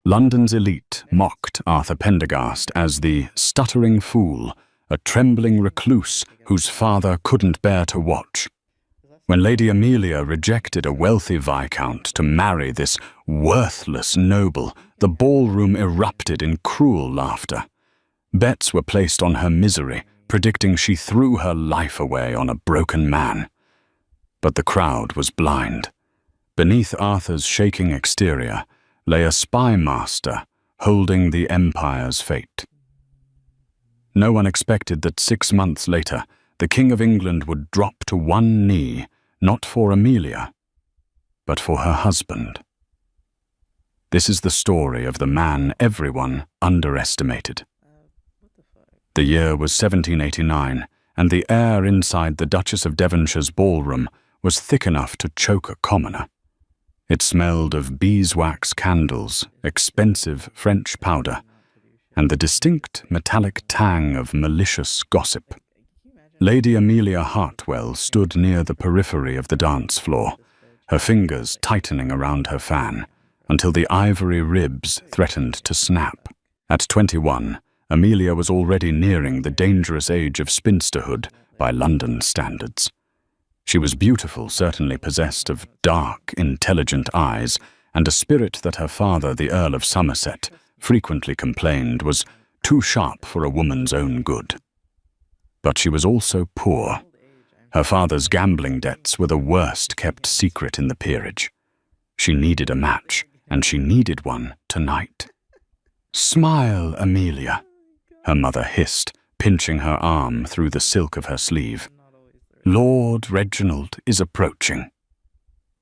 London's elite mocked Arthur Pendergast as the stuttering fool, a trembling recluse whose father couldn't bear to watch. When Lady Amelia rejected a wealthy viscount to marry this worthless noble, the ballroom erupted in cruel laughter. Bets were placed on her misery, predicting she threw her life away on a broken man. But the crowd was blind. Beneath Arthur's shaking exterior lay a spy master holding the empire's fate. No one expected that 6 months later, the King of England would drop to one knee, not for Amelia, but for her husband. This is the story of the man everyone underestimated. The year was 1789, and the air inside the Duchess of Devonshire's ballroom was thick enough to choke a commoner. It smelled of beeswax candles, expensive French powder, and the distinct metallic tang of malicious gossip. Lady Amelia Hartwell stood near the periphery of the dance floor, her fingers tightening around her fan, until the ivory ribs threatened to snap. At 21, Amelia was already nearing the dangerous age of spinsterhood by London standards. She was beautiful, certainly possessed of dark, intelligent eyes, and a spirit that her father, the Earl of Somerset, frequently complained was too sharp for a woman's own good. But she was also poor. Her father's gambling debts were the worst kept secret in the peerage. She needed a match, and she needed one tonight. "Smile, Amelia," her mother hissed, pinching her arm through the silk of her sleeve. "Lord Reginald is approaching."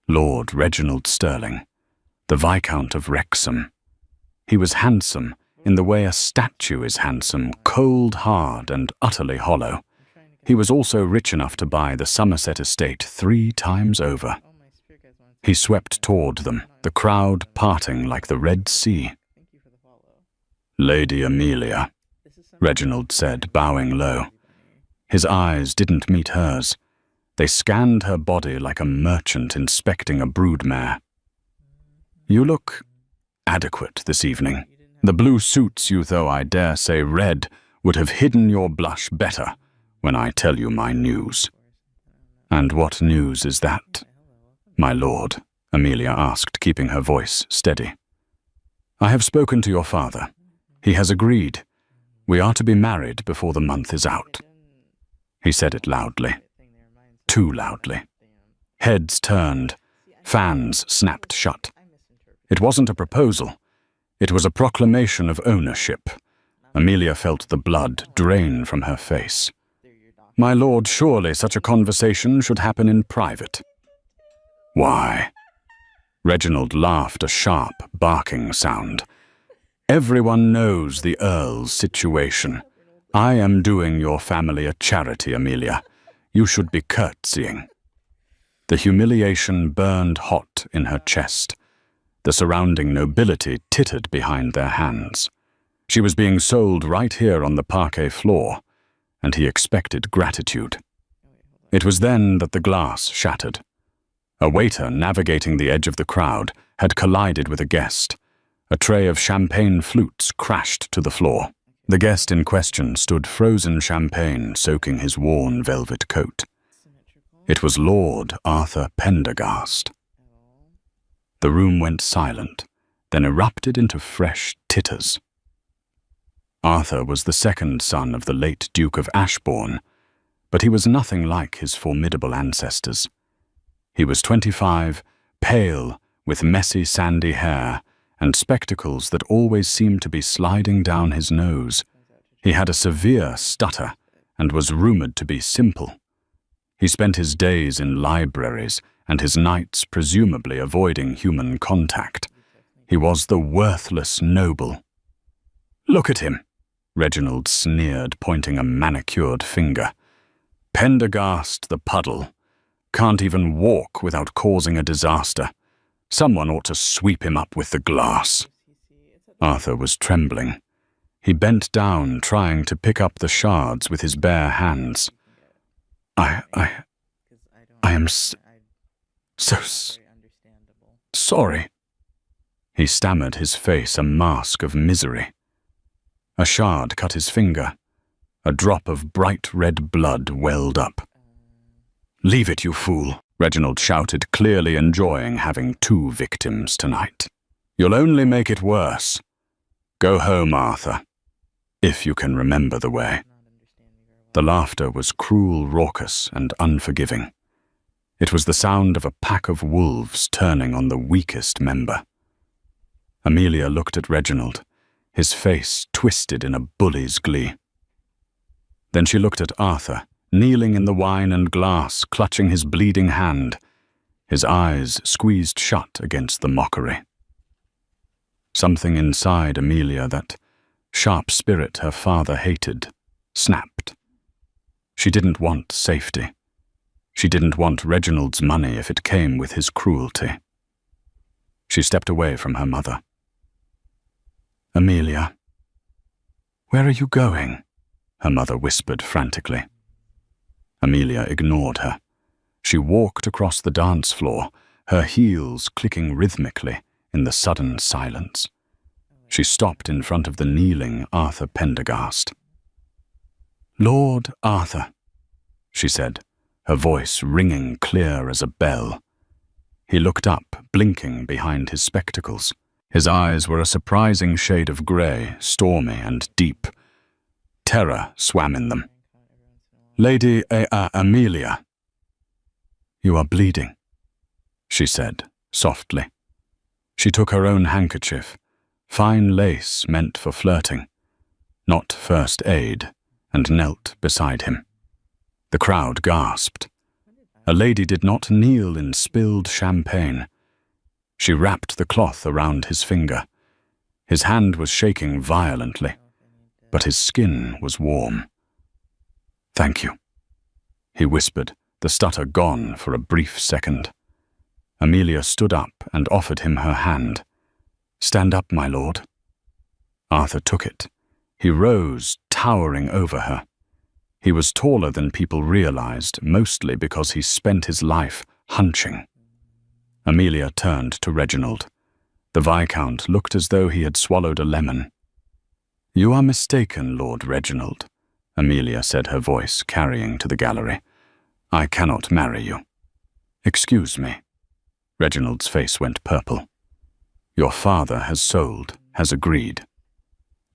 Lord Reginald Sterling, the Viscount of Wrexham. He was handsome, in the way a statue is handsome, cold, hard, and utterly hollow. He was also rich enough to buy the Somerset estate 3 times over. He swept toward them, the crowd parting like the Red Sea. "Lady Amelia," Reginald said, bowing low. His eyes didn't meet hers. They scanned her body like a merchant inspecting a broodmare. "You look adequate this evening. The blue suits you, though I dare say red, would have hidden your blush better when I tell you my news." "And what news is that, my lord?" Amelia asked, keeping her voice steady. "I have spoken to your father. He has agreed. We are to be married before the month is out." He said it loudly. Too loudly. Heads turned. Fans snapped shut. It wasn't a proposal. It was a proclamation of ownership. Amelia felt the blood drain from her face. "My lord, surely such a conversation should happen in private." "Why?" Reginald laughed, a sharp, barking sound. "Everyone knows the Earl's situation. I am doing your family a charity, Amelia. You should be curtsying." The humiliation burned hot in her chest. The surrounding nobility tittered behind their hands. She was being sold right here on the parquet floor, and he expected gratitude. It was then that the glass shattered. A waiter navigating the edge of the crowd had collided with a guest. A tray of champagne flutes crashed to the floor. The guest in question stood frozen champagne soaking his worn velvet coat. It was Lord Arthur Pendergast. The room went silent, then erupted into fresh titters. Arthur was the second son of the late Duke of Ashbourne, but he was nothing like his formidable ancestors. He was 25, pale, with messy sandy hair, and spectacles that always seemed to be sliding down his nose. He had a severe stutter and was rumored to be simple. He spent his days in libraries and his nights presumably avoiding human contact. He was the worthless noble. "Look at him," Reginald sneered, pointing a manicured finger. "Pendergast the puddle. Can't even walk without causing a disaster. Someone ought to sweep him up with the glass." Arthur was trembling. He bent down, trying to pick up the shards with his bare hands. I am so sorry." He stammered, his face a mask of misery. A shard cut his finger. A drop of bright red blood welled up. "Leave it, you fool," Reginald shouted, clearly enjoying having 2 victims tonight. "You'll only make it worse. Go home, Arthur, if you can remember the way." The laughter was cruel, raucous, and unforgiving. It was the sound of a pack of wolves turning on the weakest member. Amelia looked at Reginald, his face twisted in a bully's glee. Then she looked at Arthur, kneeling in the wine and glass, clutching his bleeding hand, his eyes squeezed shut against the mockery. Something inside Amelia, that sharp spirit her father hated, snapped. She didn't want safety. She didn't want Reginald's money if it came with his cruelty. She stepped away from her mother. "Amelia, where are you going?" her mother whispered frantically. Amelia ignored her. She walked across the dance floor, her heels clicking rhythmically in the sudden silence. She stopped in front of the kneeling Arthur Pendergast. "Lord Arthur," she said, her voice ringing clear as a bell. He looked up, blinking behind his spectacles. His eyes were a surprising shade of grey, stormy and deep. Terror swam in them. "Lady Amelia." "You are bleeding," she said, softly. She took her own handkerchief, fine lace meant for flirting, not first aid, and knelt beside him. The crowd gasped. A lady did not kneel in spilled champagne. She wrapped the cloth around his finger. His hand was shaking violently, but his skin was warm. "Thank you," he whispered, the stutter gone for a brief second. Amelia stood up and offered him her hand. "Stand up, my lord." Arthur took it. He rose, towering over her. He was taller than people realized, mostly because he spent his life hunching. Amelia turned to Reginald. The Viscount looked as though he had swallowed a lemon. "You are mistaken, Lord Reginald," Amelia said, her voice carrying to the gallery. "I cannot marry you." "Excuse me." Reginald's face went purple. "Your father has sold, has agreed."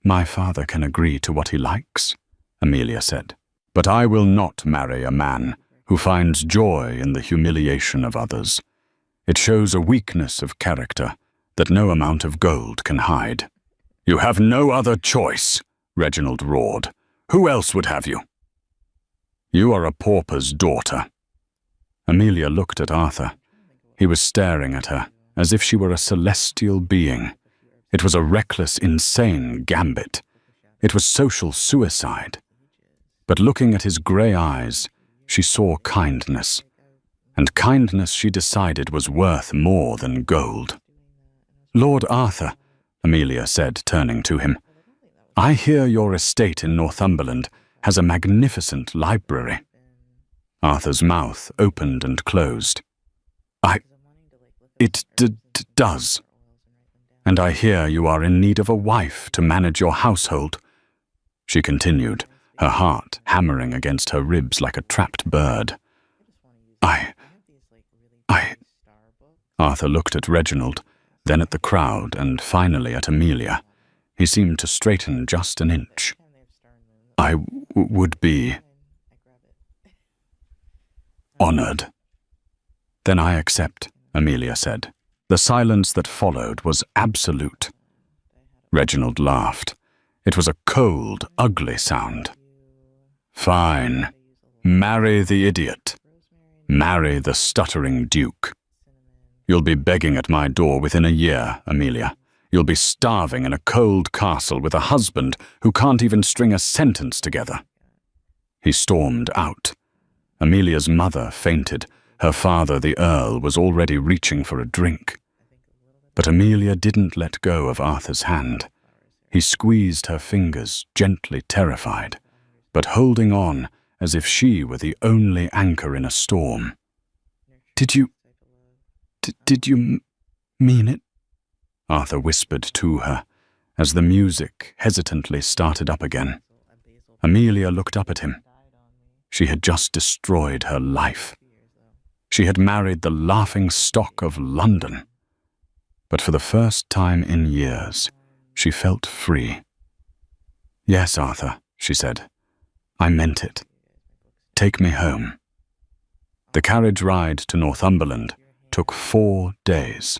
"My father can agree to what he likes," Amelia said. "But I will not marry a man who finds joy in the humiliation of others. It shows a weakness of character that no amount of gold can hide." "You have no other choice," Reginald roared. "Who else would have you?" "You are a pauper's daughter." Amelia looked at Arthur. He was staring at her, as if she were a celestial being. It was a reckless, insane gambit. It was social suicide. But looking at his grey eyes, she saw kindness. And kindness, she decided, was worth more than gold. "Lord Arthur," Amelia said, turning to him, "I hear your estate in Northumberland has a magnificent library." Arthur's mouth opened and closed. It does. "And I hear you are in need of a wife to manage your household," she continued, her heart hammering against her ribs like a trapped bird. I... Arthur looked at Reginald, then at the crowd, and finally at Amelia. He seemed to straighten just an inch. "I would be honored." "Then I accept," Amelia said. The silence that followed was absolute. Reginald laughed. It was a cold, ugly sound. "Fine. Marry the idiot. Marry the stuttering duke. You'll be begging at my door within a year, Amelia. You'll be starving in a cold castle with a husband who can't even string a sentence together." He stormed out. Amelia's mother fainted. Her father, the Earl, was already reaching for a drink. But Amelia didn't let go of Arthur's hand. He squeezed her fingers, gently terrified, but holding on as if she were the only anchor in a storm. Did you mean it?" Arthur whispered to her, as the music hesitantly started up again. Amelia looked up at him. She had just destroyed her life. She had married the laughing-stock of London. But for the first time in years, she felt free. "Yes, Arthur," she said. "I meant it. Take me home." The carriage ride to Northumberland took 4 days.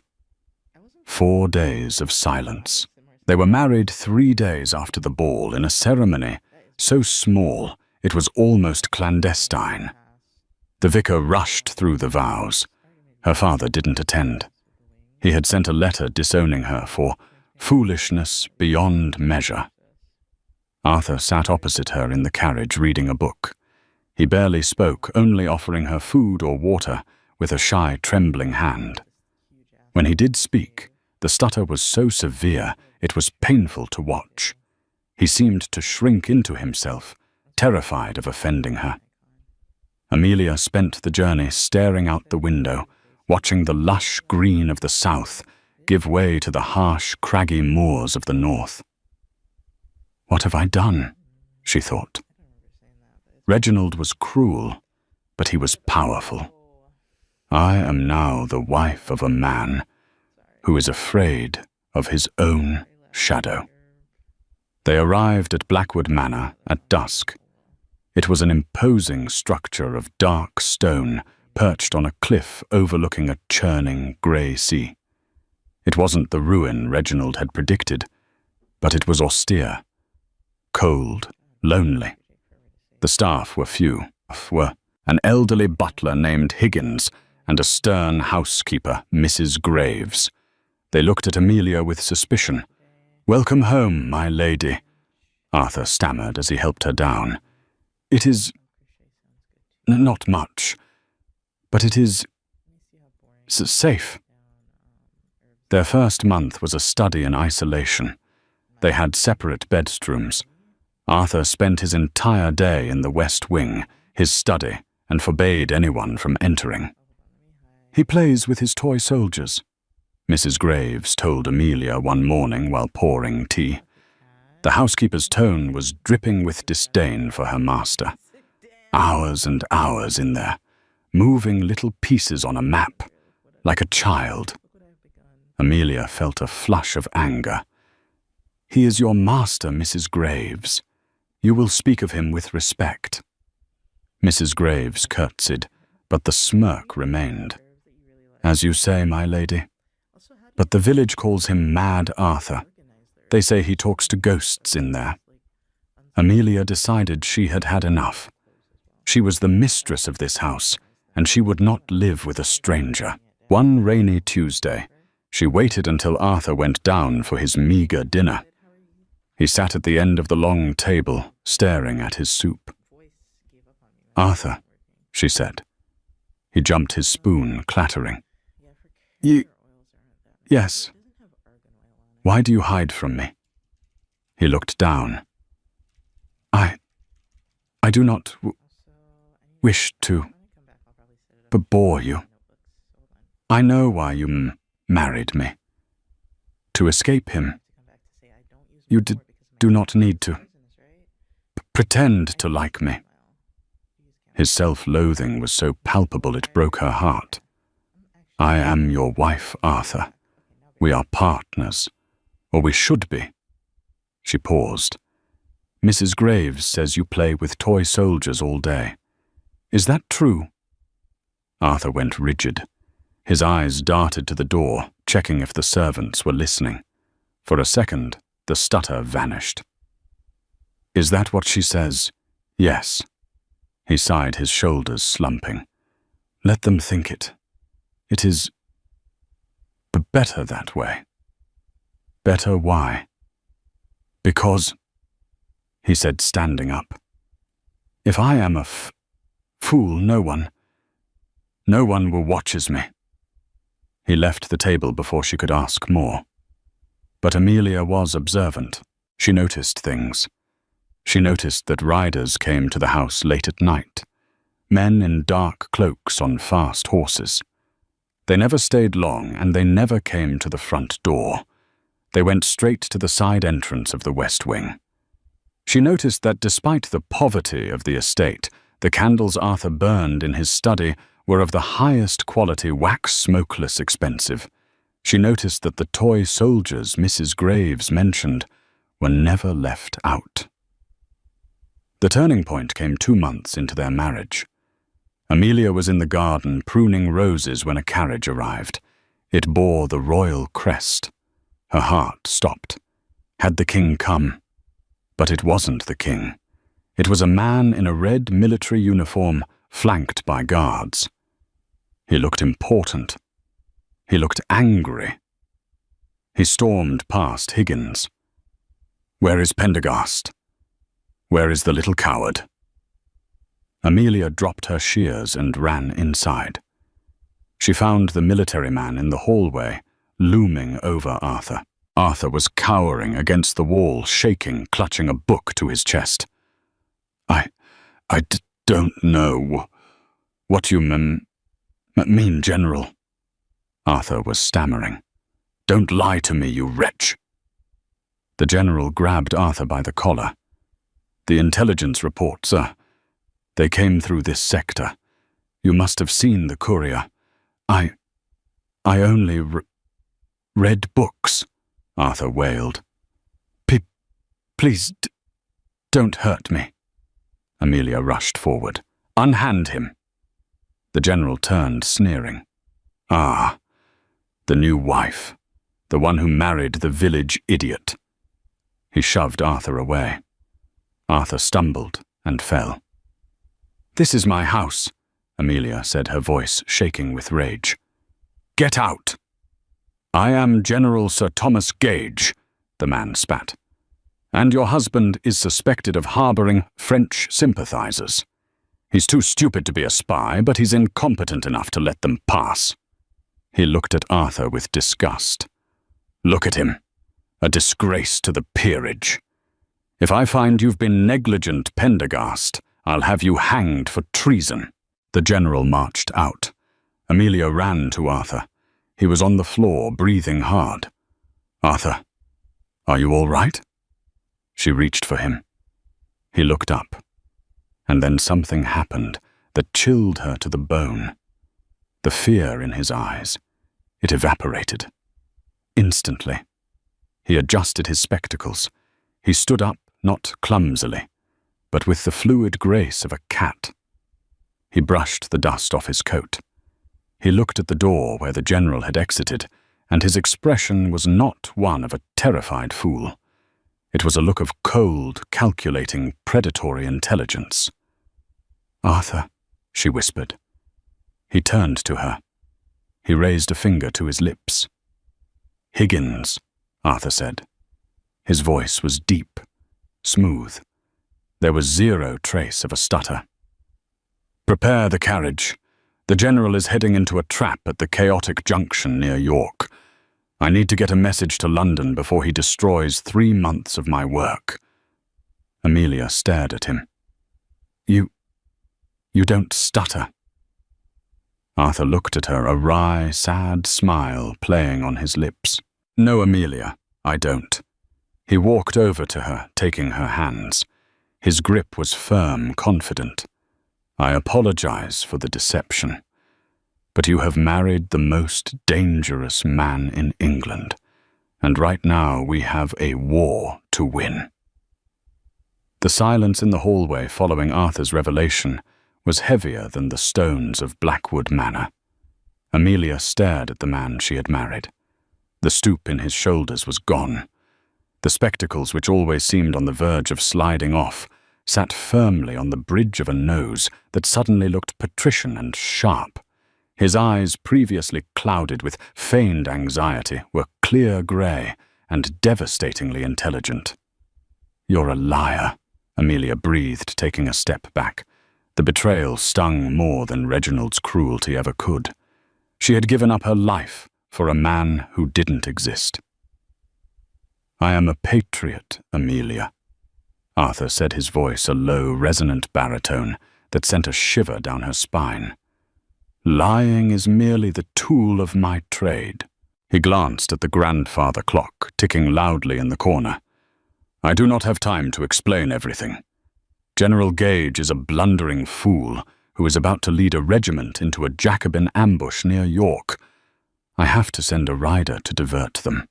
4 days of silence. They were married 3 days after the ball in a ceremony so small it was almost clandestine. The vicar rushed through the vows. Her father didn't attend. He had sent a letter disowning her for foolishness beyond measure. Arthur sat opposite her in the carriage reading a book. He barely spoke, only offering her food or water with a shy, trembling hand. When he did speak, the stutter was so severe it was painful to watch. He seemed to shrink into himself, terrified of offending her. Amelia spent the journey staring out the window, watching the lush green of the south give way to the harsh, craggy moors of the north. "What have I done?" she thought. Reginald was cruel, but he was powerful. I am now the wife of a man who is afraid of his own shadow. They arrived at Blackwood Manor at dusk. It was an imposing structure of dark stone perched on a cliff overlooking a churning grey sea. It wasn't the ruin Reginald had predicted, but it was austere, cold, lonely. The staff were few, an elderly butler named Higgins and a stern housekeeper, Mrs. Graves. They looked at Amelia with suspicion. "Welcome home, my lady," Arthur stammered as he helped her down. "It is not much, but it is safe." Their first month was a study in isolation. They had separate bedrooms. Arthur spent his entire day in the West Wing, his study, and forbade anyone from entering. "He plays with his toy soldiers," Mrs. Graves told Amelia one morning while pouring tea. The housekeeper's tone was dripping with disdain for her master. Hours and hours in there, moving little pieces on a map, like a child. Amelia felt a flush of anger. "He is your master, Mrs. Graves. You will speak of him with respect." Mrs. Graves curtsied, but the smirk remained. "As you say, my lady. But the village calls him Mad Arthur. They say he talks to ghosts in there." Amelia decided she had had enough. She was the mistress of this house, and she would not live with a stranger. One rainy Tuesday, she waited until Arthur went down for his meager dinner. He sat at the end of the long table, staring at his soup. "Arthur," she said. He jumped his spoon, clattering. Yes. Why do you hide from me?" He looked down. I do not wish to bore you. I know why you married me. To escape him. You do not need to pretend to like me." His self-loathing was so palpable it broke her heart. "I am your wife, Arthur. We are partners, or we should be." She paused. "Mrs. Graves says you play with toy soldiers all day. Is that true?" Arthur went rigid. His eyes darted to the door, checking if the servants were listening. For a second, the stutter vanished. "Is that what she says?" "Yes." He sighed, his shoulders slumping. "Let them think it. It is better that way." "Better why?" "Because," he said, standing up, "if I am a fool, no one will watches me." He left the table before she could ask more. But Amelia was observant. She noticed things. She noticed that riders came to the house late at night, men in dark cloaks on fast horses. They never stayed long, and they never came to the front door. They went straight to the side entrance of the west wing. She noticed that despite the poverty of the estate, the candles Arthur burned in his study were of the highest quality, wax-smokeless expensive. She noticed that the toy soldiers Mrs. Graves mentioned were never left out. The turning point came 2 months into their marriage. Amelia was in the garden pruning roses when a carriage arrived. It bore the royal crest. Her heart stopped. Had the king come? But it wasn't the king. It was a man in a red military uniform, flanked by guards. He looked important. He looked angry. He stormed past Higgins. "Where is Pendergast? Where is the little coward?" Amelia dropped her shears and ran inside. She found the military man in the hallway, looming over Arthur. Arthur was cowering against the wall, shaking, clutching a book to his chest. I don't know what you mean, General." Arthur was stammering. "Don't lie to me, you wretch." The general grabbed Arthur by the collar. "The intelligence report, sir. They came through this sector. You must have seen the courier. I only read books," Arthur wailed. Please don't hurt me." Amelia rushed forward. "Unhand him." The general turned, sneering. "Ah, the new wife, the one who married the village idiot." He shoved Arthur away. Arthur stumbled and fell. "This is my house," Amelia said, her voice shaking with rage. "Get out!" "I am General Sir Thomas Gage," the man spat. "And your husband is suspected of harboring French sympathizers. He's too stupid to be a spy, but he's incompetent enough to let them pass." He looked at Arthur with disgust. "Look at him. A disgrace to the peerage. If I find you've been negligent, Pendergast, I'll have you hanged for treason." The general marched out. Amelia ran to Arthur. He was on the floor, breathing hard. "Arthur, are you all right?" She reached for him. He looked up. And then something happened that chilled her to the bone. The fear in his eyes. It evaporated. Instantly. He adjusted his spectacles. He stood up, not clumsily, but with the fluid grace of a cat. He brushed the dust off his coat. He looked at the door where the general had exited, and his expression was not one of a terrified fool. It was a look of cold, calculating, predatory intelligence. "Arthur," she whispered. He turned to her. He raised a finger to his lips. "Higgins," Arthur said. His voice was deep, smooth. There was zero trace of a stutter. "Prepare the carriage. The general is heading into a trap at the chaotic junction near York. I need to get a message to London before he destroys 3 months of my work." Amelia stared at him. You don't stutter." Arthur looked at her, a wry, sad smile playing on his lips. "No, Amelia, I don't." He walked over to her, taking her hands. His grip was firm, confident. "I apologize for the deception. But you have married the most dangerous man in England, and right now we have a war to win." The silence in the hallway following Arthur's revelation was heavier than the stones of Blackwood Manor. Amelia stared at the man she had married. The stoop in his shoulders was gone. The spectacles, which always seemed on the verge of sliding off, sat firmly on the bridge of a nose that suddenly looked patrician and sharp. His eyes, previously clouded with feigned anxiety, were clear grey and devastatingly intelligent. "You're a liar," Amelia breathed, taking a step back. The betrayal stung more than Reginald's cruelty ever could. She had given up her life for a man who didn't exist. "I am a patriot, Amelia," Arthur said, his voice a low, resonant baritone that sent a shiver down her spine. "Lying is merely the tool of my trade." He glanced at the grandfather clock, ticking loudly in the corner. "I do not have time to explain everything. General Gage is a blundering fool who is about to lead a regiment into a Jacobin ambush near York. I have to send a rider to divert them."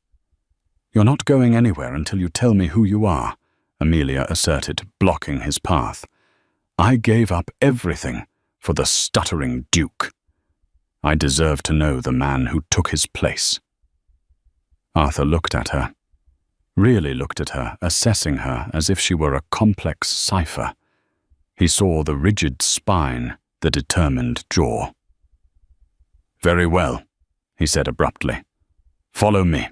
"You're not going anywhere until you tell me who you are," Amelia asserted, blocking his path. "I gave up everything for the stuttering Duke. I deserve to know the man who took his place." Arthur looked at her. Really looked at her, assessing her as if she were a complex cipher. He saw the rigid spine, the determined jaw. "Very well," he said abruptly. "Follow me."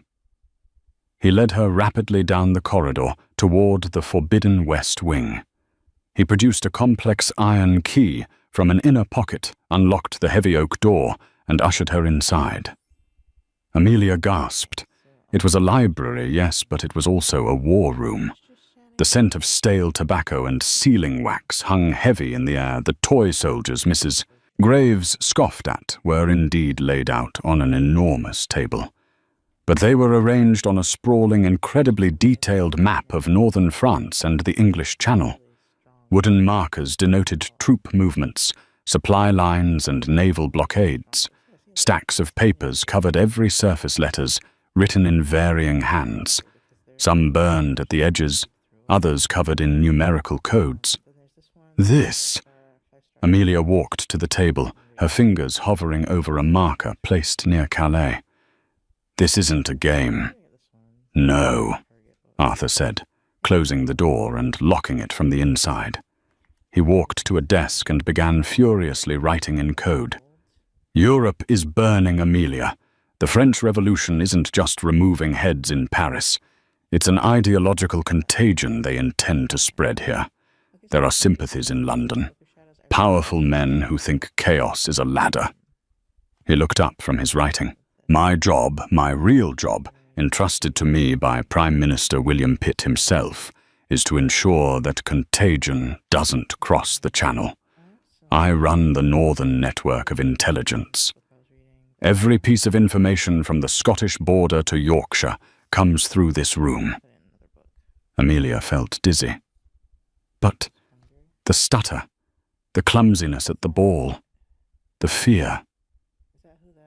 He led her rapidly down the corridor toward the forbidden west wing. He produced a complex iron key from an inner pocket, unlocked the heavy oak door, and ushered her inside. Amelia gasped. It was a library, yes, but it was also a war room. The scent of stale tobacco and sealing wax hung heavy in the air. The toy soldiers Mrs. Graves scoffed at were indeed laid out on an enormous table. But they were arranged on a sprawling, incredibly detailed map of northern France and the English Channel. Wooden markers denoted troop movements, supply lines and naval blockades. Stacks of papers covered every surface letters, written in varying hands. Some burned at the edges, others covered in numerical codes. "This..." Amelia walked to the table, her fingers hovering over a marker placed near Calais. "This isn't a game." "No," Arthur said, closing the door and locking it from the inside. He walked to a desk and began furiously writing in code. "Europe is burning, Amelia. The French Revolution isn't just removing heads in Paris. It's an ideological contagion they intend to spread here. There are sympathies in London. Powerful men who think chaos is a ladder." He looked up from his writing. "My job, my real job, entrusted to me by Prime Minister William Pitt himself, is to ensure that contagion doesn't cross the Channel. I run the northern network of intelligence. Every piece of information from the Scottish border to Yorkshire comes through this room." Amelia felt dizzy. But the stutter, the clumsiness at the ball, the fear.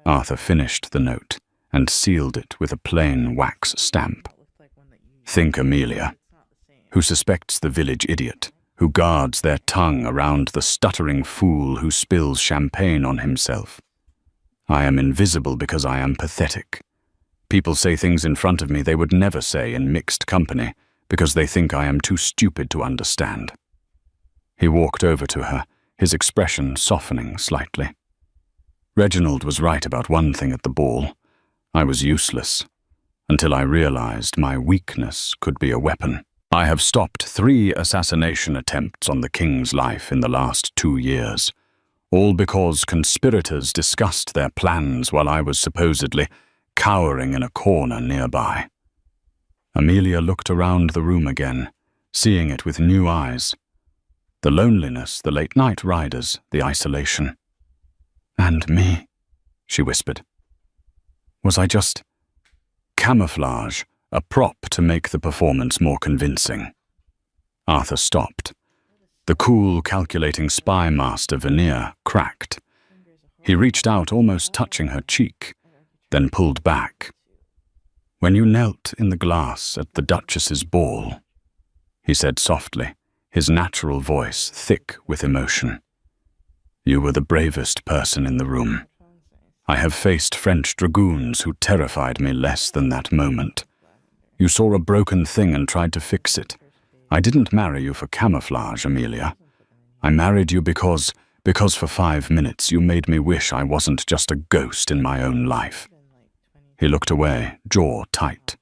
Arthur finished the note and sealed it with a plain wax stamp. "Think, Amelia. Who suspects the village idiot, who guards their tongue around the stuttering fool who spills champagne on himself? I am invisible because I am pathetic. People say things in front of me they would never say in mixed company because they think I am too stupid to understand." He walked over to her, his expression softening slightly. "Reginald was right about one thing at the ball. I was useless, until I realized my weakness could be a weapon. I have stopped 3 assassination attempts on the king's life in the last 2 years, all because conspirators discussed their plans while I was supposedly cowering in a corner nearby." Amelia looked around the room again, seeing it with new eyes. The loneliness, the late-night riders, the isolation. "And me," she whispered. "Was I just camouflage, a prop to make the performance more convincing?" Arthur stopped. The cool, calculating spy master veneer cracked. He reached out, almost touching her cheek, then pulled back. "When you knelt in the glass at the Duchess's ball," he said softly, his natural voice thick with emotion, "you were the bravest person in the room. I have faced French dragoons who terrified me less than that moment. You saw a broken thing and tried to fix it. I didn't marry you for camouflage, Amelia. I married you because for 5 minutes you made me wish I wasn't just a ghost in my own life." He looked away, jaw tight.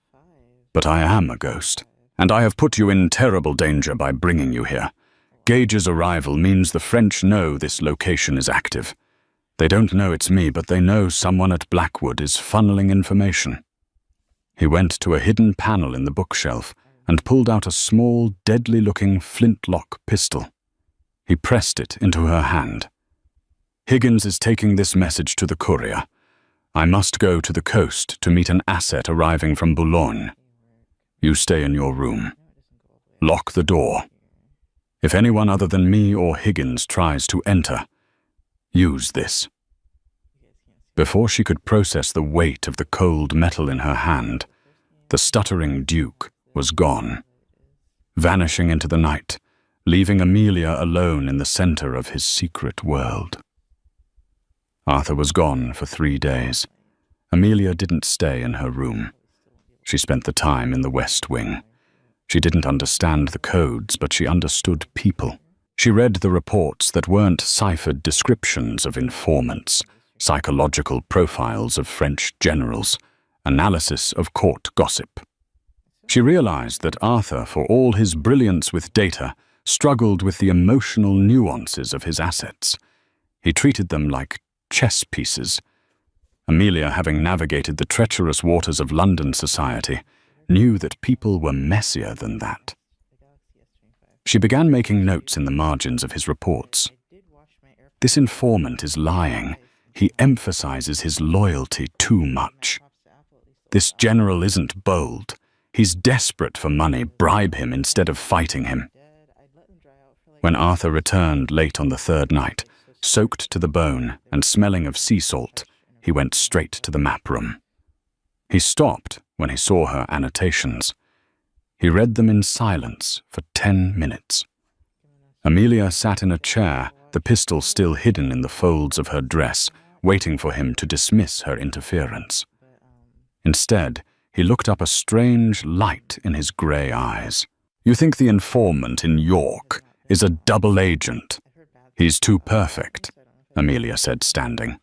"But I am a ghost, and I have put you in terrible danger by bringing you here. Gage's arrival means the French know this location is active. They don't know it's me, but they know someone at Blackwood is funneling information." He went to a hidden panel in the bookshelf and pulled out a small, deadly-looking flintlock pistol. He pressed it into her hand. "Higgins is taking this message to the courier. I must go to the coast to meet an asset arriving from Boulogne. You stay in your room. Lock the door. If anyone other than me or Higgins tries to enter, use this." Before she could process the weight of the cold metal in her hand, the stuttering Duke was gone, vanishing into the night, leaving Amelia alone in the center of his secret world. Arthur was gone for 3 days. Amelia didn't stay in her room. She spent the time in the West Wing. She didn't understand the codes, but she understood people. She read the reports that weren't ciphered descriptions of informants, psychological profiles of French generals, analysis of court gossip. She realized that Arthur, for all his brilliance with data, struggled with the emotional nuances of his assets. He treated them like chess pieces. Amelia, having navigated the treacherous waters of London society, knew that people were messier than that. She began making notes in the margins of his reports. This informant is lying. He emphasizes his loyalty too much. This general isn't bold. He's desperate for money. Bribe him instead of fighting him. When Arthur returned late on the 3rd night, soaked to the bone and smelling of sea salt, he went straight to the map room. He stopped when he saw her annotations. He read them in silence for 10 minutes. Amelia sat in a chair, the pistol still hidden in the folds of her dress, waiting for him to dismiss her interference. Instead, he looked up a strange light in his grey eyes. "You think the informant in York is a double agent? He's too perfect," Amelia said, standing.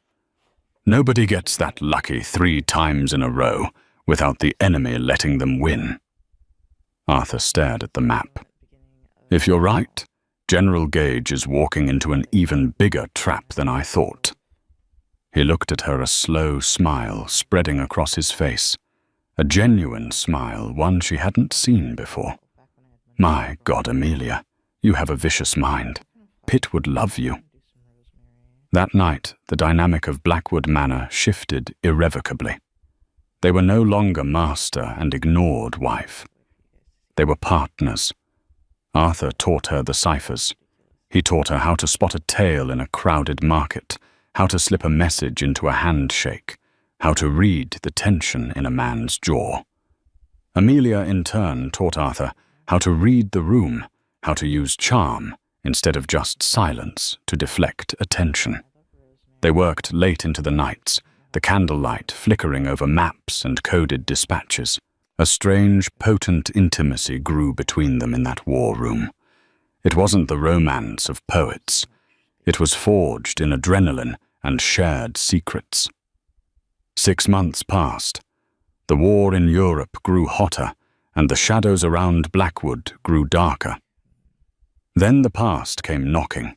"Nobody gets that lucky 3 times in a row without the enemy letting them win." Arthur stared at the map. "If you're right, General Gage is walking into an even bigger trap than I thought." He looked at her, a slow smile spreading across his face. A genuine smile, one she hadn't seen before. "My God, Amelia, you have a vicious mind. Pitt would love you." That night, the dynamic of Blackwood Manor shifted irrevocably. They were no longer master and ignored wife. They were partners. Arthur taught her the ciphers. He taught her how to spot a tail in a crowded market, how to slip a message into a handshake, how to read the tension in a man's jaw. Amelia, in turn, taught Arthur how to read the room, how to use charm instead of just silence to deflect attention. They worked late into the nights, the candlelight flickering over maps and coded dispatches. A strange, potent intimacy grew between them in that war room. It wasn't the romance of poets. It was forged in adrenaline and shared secrets. 6 months passed. The war in Europe grew hotter, and the shadows around Blackwood grew darker. Then the past came knocking.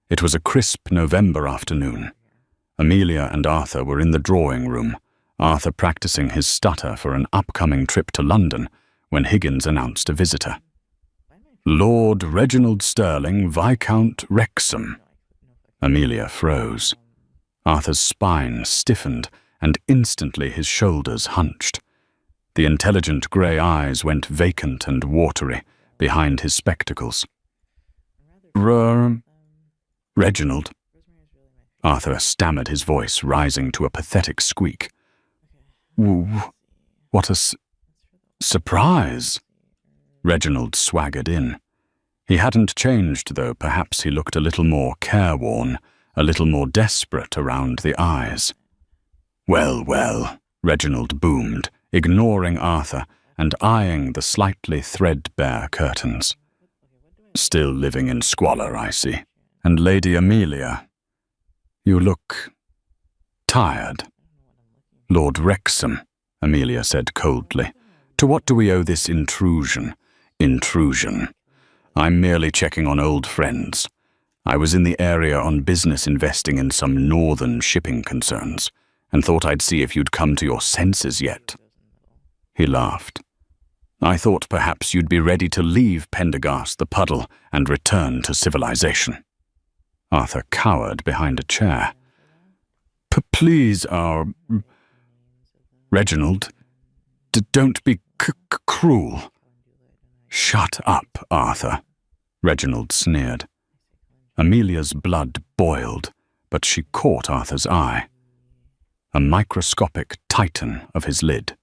It was a crisp November afternoon. Amelia and Arthur were in the drawing room, Arthur practicing his stutter for an upcoming trip to London, when Higgins announced a visitor. "Lord Reginald Sterling, Viscount Wrexham." Amelia froze. Arthur's spine stiffened, and instantly his shoulders hunched. The intelligent grey eyes went vacant and watery behind his spectacles. Reginald." Arthur stammered, his voice rising to a pathetic squeak. What a surprise." Reginald swaggered in. He hadn't changed, though. Perhaps he looked a little more careworn, a little more desperate around the eyes. Well, well," Reginald boomed, ignoring Arthur and eyeing the slightly threadbare curtains. "Still living in squalor, I see. And Lady Amelia, you look tired." "Lord Wrexham," Amelia said coldly. "To what do we owe this intrusion?" "Intrusion. I'm merely checking on old friends. I was in the area on business investing in some northern shipping concerns, and thought I'd see if you'd come to your senses yet." He laughed. "I thought perhaps you'd be ready to leave Pendergast the Puddle and return to civilization." Arthur cowered behind a chair. "Please, Reginald, don't be cruel." "Shut up, Arthur," Reginald sneered. Amelia's blood boiled, but she caught Arthur's eye. A microscopic tighten of his lid.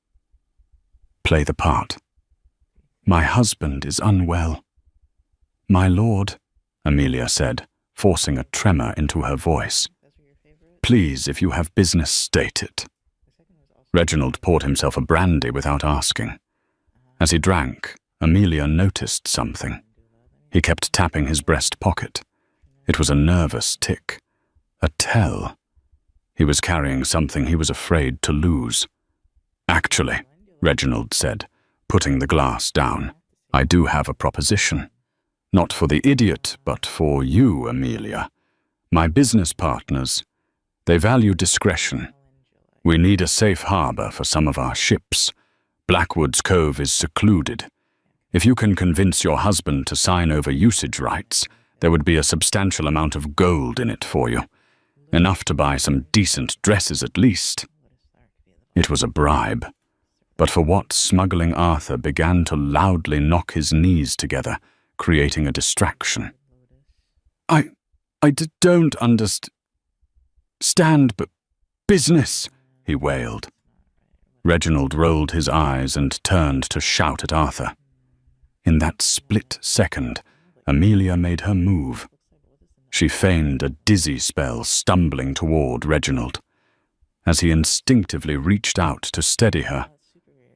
"Play the part." "My husband is unwell." "My lord," Amelia said, forcing a tremor into her voice. "Please, if you have business, state it." Reginald poured himself a brandy without asking. As he drank, Amelia noticed something. He kept tapping his breast pocket. It was a nervous tick. A tell. He was carrying something he was afraid to lose. "Actually," Reginald said, putting the glass down, "I do have a proposition. Not for the idiot, but for you, Amelia. My business partners, they value discretion. We need a safe harbor for some of our ships. Blackwood's Cove is secluded. If you can convince your husband to sign over usage rights, there would be a substantial amount of gold in it for you. Enough to buy some decent dresses at least." It was a bribe. But for what smuggling Arthur began to loudly knock his knees together, creating a distraction. I don't understand, but business," he wailed. Reginald rolled his eyes and turned to shout at Arthur. In that split second, Amelia made her move. She feigned a dizzy spell, stumbling toward Reginald. As he instinctively reached out to steady her,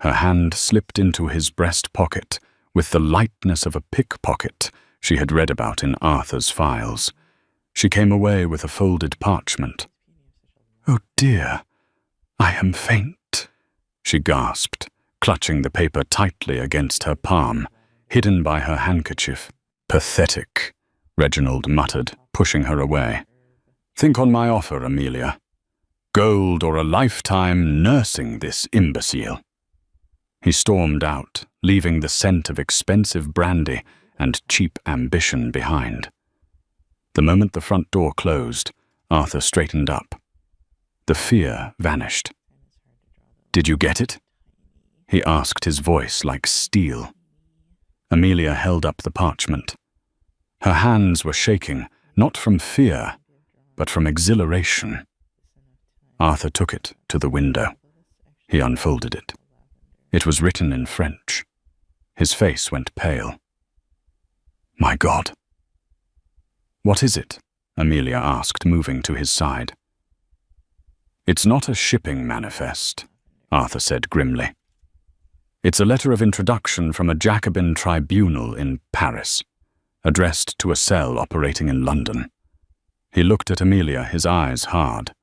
her hand slipped into his breast pocket with the lightness of a pickpocket she had read about in Arthur's files. She came away with a folded parchment. "Oh dear, I am faint," she gasped, clutching the paper tightly against her palm, hidden by her handkerchief. "Pathetic," Reginald muttered, pushing her away. "Think on my offer, Amelia. Gold or a lifetime nursing this imbecile." He stormed out, leaving the scent of expensive brandy and cheap ambition behind. The moment the front door closed, Arthur straightened up. The fear vanished. "Did you get it?" he asked, his voice like steel. Amelia held up the parchment. Her hands were shaking, not from fear, but from exhilaration. Arthur took it to the window. He unfolded it. It was written in French. His face went pale. "My God." "What is it?" Amelia asked, moving to his side. "It's not a shipping manifest," Arthur said grimly. "It's a letter of introduction from a Jacobin tribunal in Paris, addressed to a cell operating in London." He looked at Amelia, his eyes hard.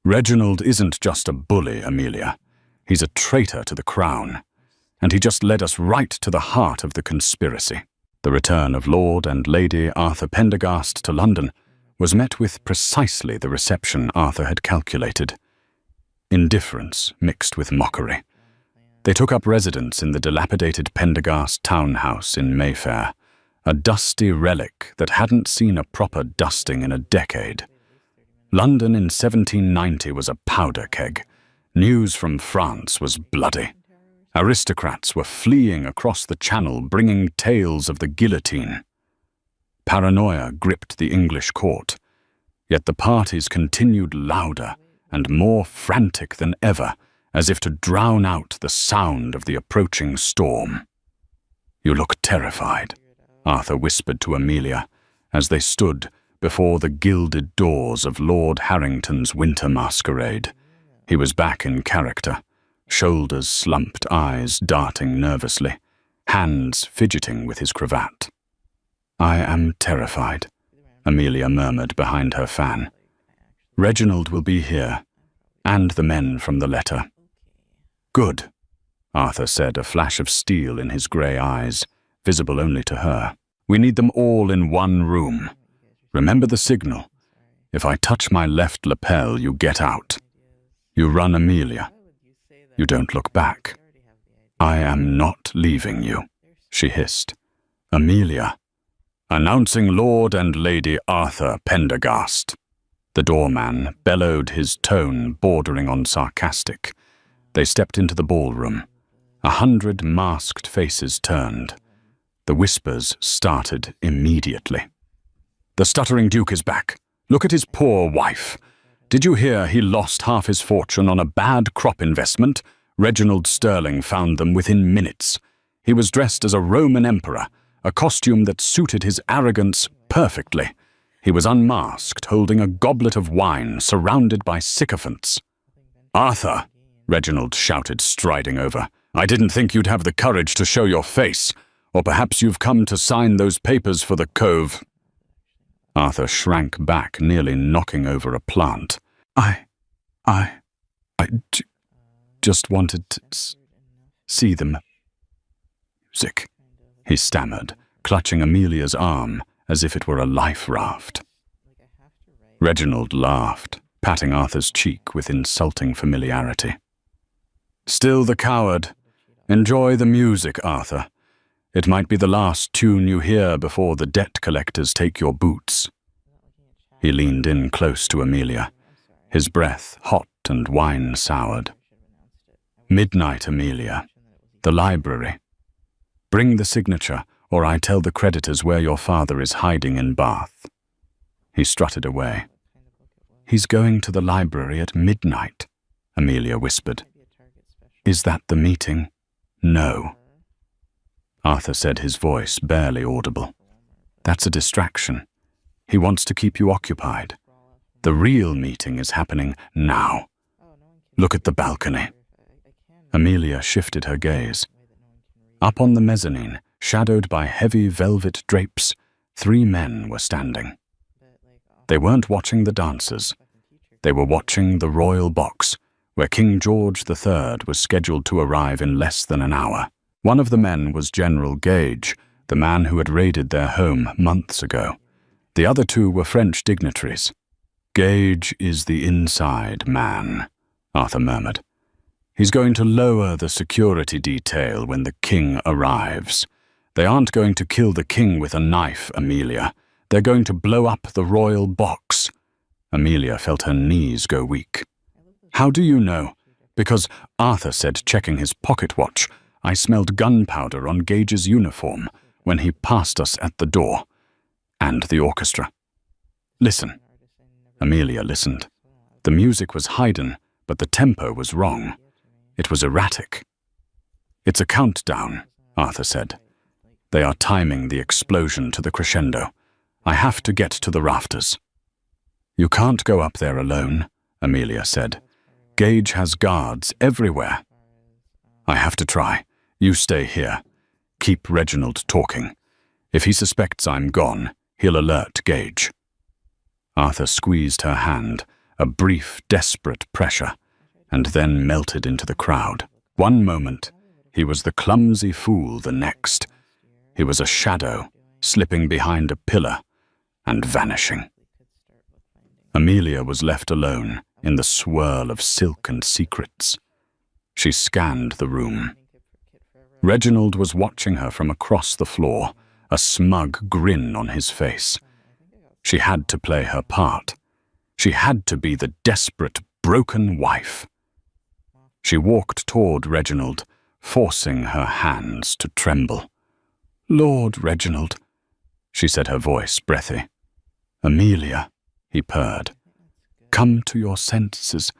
"Reginald isn't just a bully, Amelia. He's a traitor to the crown, and he just led us right to the heart of the conspiracy." The return of Lord and Lady Arthur Pendergast to London was met with precisely the reception Arthur had calculated. Indifference mixed with mockery. They took up residence in the dilapidated Pendergast townhouse in Mayfair, a dusty relic that hadn't seen a proper dusting in a decade. London in 1790 was a powder keg. News from France was bloody. Aristocrats were fleeing across the Channel, bringing tales of the guillotine. Paranoia gripped the English court, yet the parties continued louder and more frantic than ever, as if to drown out the sound of the approaching storm. "You look terrified," Arthur whispered to Amelia, as they stood before the gilded doors of Lord Harrington's winter masquerade. He was back in character, shoulders slumped, eyes darting nervously, hands fidgeting with his cravat. "I am terrified," Amelia murmured behind her fan. "Reginald will be here, and the men from the letter." "Good," Arthur said, a flash of steel in his grey eyes, visible only to her. "We need them all in one room. Remember the signal. If I touch my left lapel, you get out. You run, Amelia. You don't look back." "I am not leaving you," she hissed. "Amelia." "Announcing Lord and Lady Arthur Pendergast." The doorman bellowed, his tone bordering on sarcastic. They stepped into the ballroom. 100 masked faces turned. The whispers started immediately. "The stuttering Duke is back. Look at his poor wife. Did you hear he lost half his fortune on a bad crop investment? Reginald Sterling found them within minutes. He was dressed as a Roman emperor, a costume that suited his arrogance perfectly. He was unmasked, holding a goblet of wine, surrounded by sycophants." "Arthur!" Reginald shouted, striding over. "I didn't think you'd have the courage to show your face. Or perhaps you've come to sign those papers for the cove." Arthur shrank back, nearly knocking over a plant. I just wanted to see them." "Music," he stammered, clutching Amelia's arm as if it were a life raft. Reginald laughed, patting Arthur's cheek with insulting familiarity. "Still the coward. Enjoy the music, Arthur. It might be the last tune you hear before the debt collectors take your boots." He leaned in close to Amelia, his breath hot and wine-soured. "Midnight, Amelia. The library. Bring the signature, or I tell the creditors where your father is hiding in Bath." He strutted away. "He's going to the library at midnight," Amelia whispered. "Is that the meeting?" "No." Arthur said, his voice barely audible. "That's a distraction. He wants to keep you occupied. The real meeting is happening now. Look at the balcony." Amelia shifted her gaze. Up on the mezzanine, shadowed by heavy velvet drapes, 3 men were standing. They weren't watching the dancers. They were watching the royal box, where King George III was scheduled to arrive in less than an hour. One of the men was General Gage, the man who had raided their home months ago. The other 2 were French dignitaries. "Gage is the inside man," Arthur murmured. "He's going to lower the security detail when the king arrives. They aren't going to kill the king with a knife, Amelia. They're going to blow up the royal box." Amelia felt her knees go weak. "How do you know?" "Because," Arthur said, checking his pocket watch, "I smelled gunpowder on Gage's uniform when he passed us at the door. And the orchestra." "Listen." Amelia listened. The music was Haydn, but the tempo was wrong. It was erratic. "It's a countdown," Arthur said. "They are timing the explosion to the crescendo. I have to get to the rafters." "You can't go up there alone," Amelia said. "Gage has guards everywhere." "I have to try. You stay here. Keep Reginald talking. If he suspects I'm gone, he'll alert Gage." Arthur squeezed her hand, a brief, desperate pressure, and then melted into the crowd. One moment, he was the clumsy fool, the next. He was a shadow, slipping behind a pillar and vanishing. Amelia was left alone in the swirl of silk and secrets. She scanned the room. Reginald was watching her from across the floor, a smug grin on his face. She had to play her part. She had to be the desperate, broken wife. She walked toward Reginald, forcing her hands to tremble. "Lord Reginald," she said, her voice breathy. "Amelia," he purred. "Come to your senses.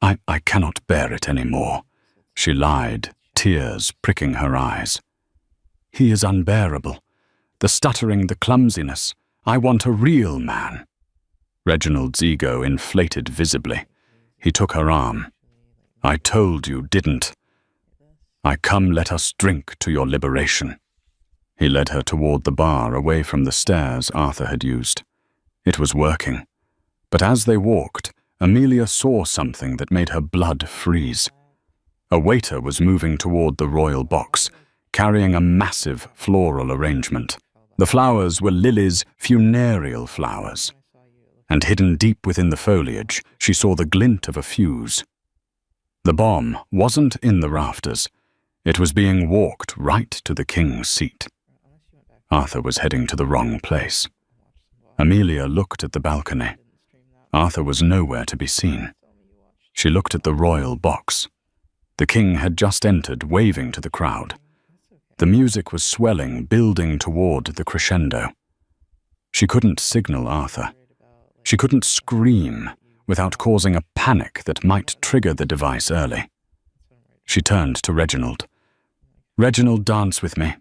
I cannot bear it any more," she lied, tears pricking her eyes. "He is unbearable. The stuttering, the clumsiness. I want a real man." Reginald's ego inflated visibly. He took her arm. "I told you, didn't I? Come, let us drink to your liberation." He led her toward the bar, away from the stairs Arthur had used. It was working. But as they walked, Amelia saw something that made her blood freeze. A waiter was moving toward the royal box, carrying a massive floral arrangement. The flowers were Lily's funereal flowers, and hidden deep within the foliage, she saw the glint of a fuse. The bomb wasn't in the rafters. It was being walked right to the king's seat. Arthur was heading to the wrong place. Amelia looked at the balcony. Arthur was nowhere to be seen. She looked at the royal box. The king had just entered, waving to the crowd. The music was swelling, building toward the crescendo. She couldn't signal Arthur. She couldn't scream without causing a panic that might trigger the device early. She turned to Reginald. "Reginald, dance with me."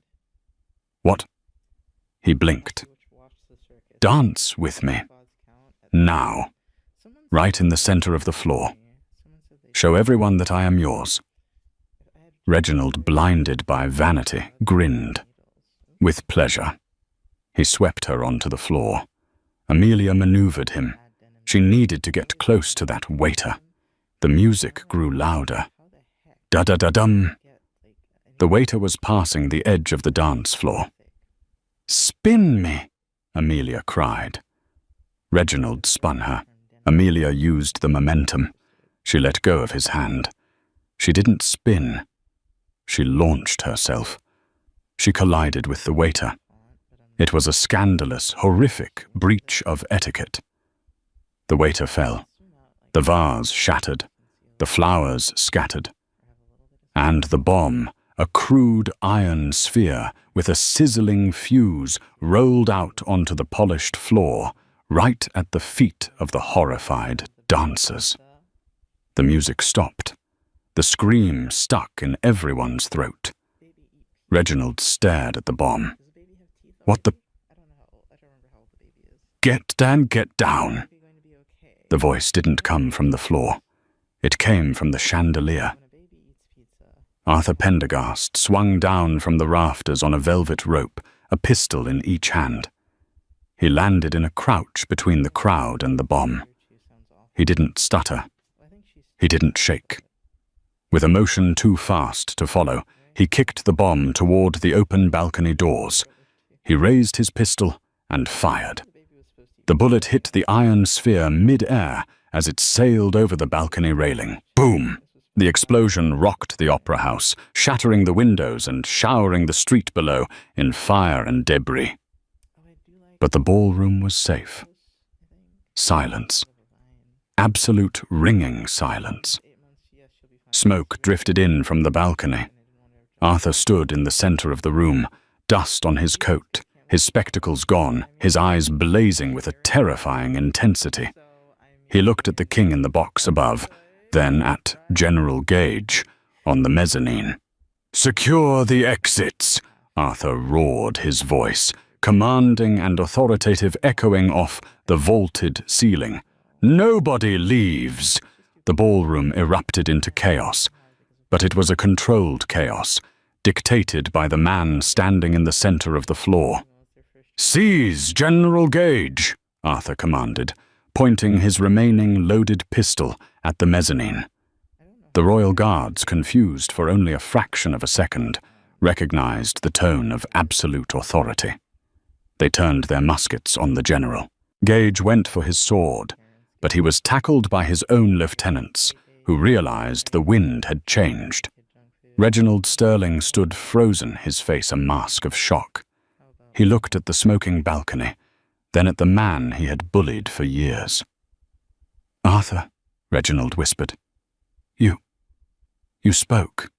"What?" He blinked. "Dance with me. Now. Right in the center of the floor. Show everyone that I am yours." Reginald, blinded by vanity, grinned. "With pleasure." He swept her onto the floor. Amelia maneuvered him. She needed to get close to that waiter. The music grew louder. Da-da-da-dum. The waiter was passing the edge of the dance floor. "Spin me," Amelia cried. Reginald spun her. Amelia used the momentum. She let go of his hand. She didn't spin. She launched herself. She collided with the waiter. It was a scandalous, horrific breach of etiquette. The waiter fell. The vase shattered. The flowers scattered. And the bomb, a crude iron sphere with a sizzling fuse, rolled out onto the polished floor, right at the feet of the horrified dancers. The music stopped. The scream stuck in everyone's throat. Reginald stared at the bomb. "What the—" "Get down." The voice didn't come from the floor. It came from the chandelier. Arthur Pendergast swung down from the rafters on a velvet rope, a pistol in each hand. He landed in a crouch between the crowd and the bomb. He didn't stutter. He didn't shake. With a motion too fast to follow, he kicked the bomb toward the open balcony doors. He raised his pistol and fired. The bullet hit the iron sphere mid-air as it sailed over the balcony railing. Boom! The explosion rocked the opera house, shattering the windows and showering the street below in fire and debris. But the ballroom was safe. Silence. Absolute ringing silence. Smoke drifted in from the balcony. Arthur stood in the center of the room, dust on his coat, his spectacles gone, his eyes blazing with a terrifying intensity. He looked at the king in the box above, then at General Gage on the mezzanine. "Secure the exits," Arthur roared, his voice, commanding and authoritative, echoing off the vaulted ceiling. "Nobody leaves." The ballroom erupted into chaos, but it was a controlled chaos, dictated by the man standing in the center of the floor. "Seize General Gage," Arthur commanded, pointing his remaining loaded pistol at the mezzanine. The royal guards, confused for only a fraction of a second, recognized the tone of absolute authority. They turned their muskets on the general. Gage went for his sword, but he was tackled by his own lieutenants, who realized the wind had changed. Reginald Sterling stood frozen, his face a mask of shock. He looked at the smoking balcony, then at the man he had bullied for years. "Arthur," Reginald whispered. You spoke."